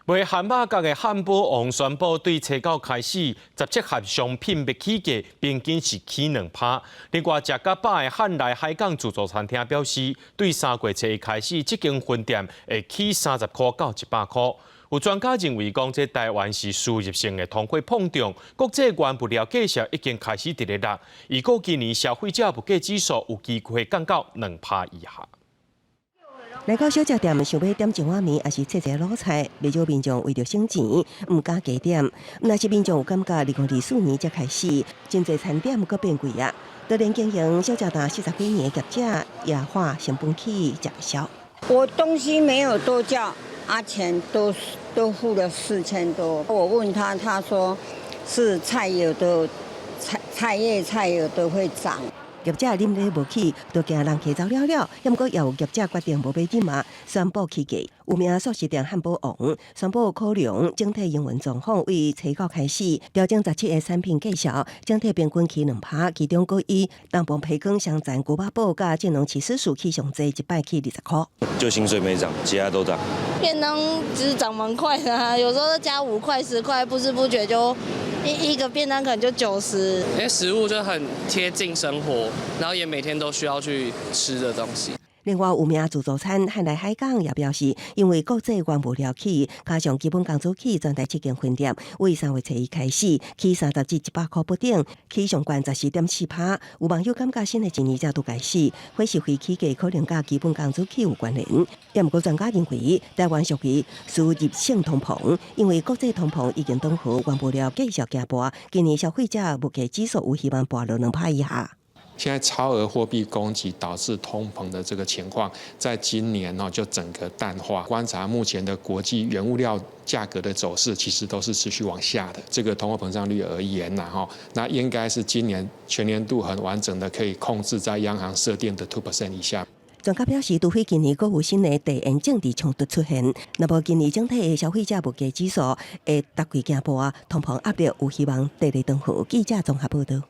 卖汉堡角的汉堡王宣布，对初九开始，17项商品要起价，平均是起2%。另外，食甲饱的汉来海港自助餐厅表示，对3月初一开始，这间分店会起30块到100块。有专家认为，讲这台湾是输入性的通货膨胀，国际原物料价格已经开始伫咧落。预估今年消费者物价指数有机会降到2%以下。来到小食店，想要点一碗面，还是切一卤菜，不少民众为着省钱，唔敢加点。那些民众有感觉，2024年才开始，真侪餐点阁变贵啊。多年经营小食摊40几年的业者，也花成本起吃不消。我东西没有多叫，钱都付了4000多。我问他，他说是菜有的菜叶有的会涨。业者啉咧无起，都惊人客走了了。也毋过也有业者决定无买紧嘛，宣布起价。有名素食店汉堡王宣布考量整体营运状况，为初九开始调整17个产品价销，整体平均起2%，其中佫以东鹏培根香煎古巴堡甲金龙起司薯起上济，一摆起20块。就薪水没涨，其他都涨。便当其实涨蛮快的啊，有时候加5块10块，不知不觉就一个便当可能就90。因为食物就很贴近生活，然后也每天都需要去吃的东西。另外，有名自助餐汉来海港也表示，因为国际原物料起，加上基本工资起，全台7间分店为3月初一开始起30至100块不等，起上悬14.4%。有网友感觉新的一年才拄开始，伙食费起价可能甲基本工资起有关联。也毋过专家认为，台湾属于输入性通膨，因为国际通膨已经等和原物料继续加博，今年消费者物价指数有希望跌落2%以下。现在超额货币供给导致通膨的这个情况，在今年就整个淡化。观察目前的国际原物料价格的走势，其实都是持续往下的。这个通货膨胀率而言那应该是今年全年度很完整的可以控制在央行设定的2% 以下。专家表示，除非今年还有新的地缘政治冲突出现，那么今年整体的消费者物价指数会逐季走坡，通膨压力有希望第二顿好。记者综合报道。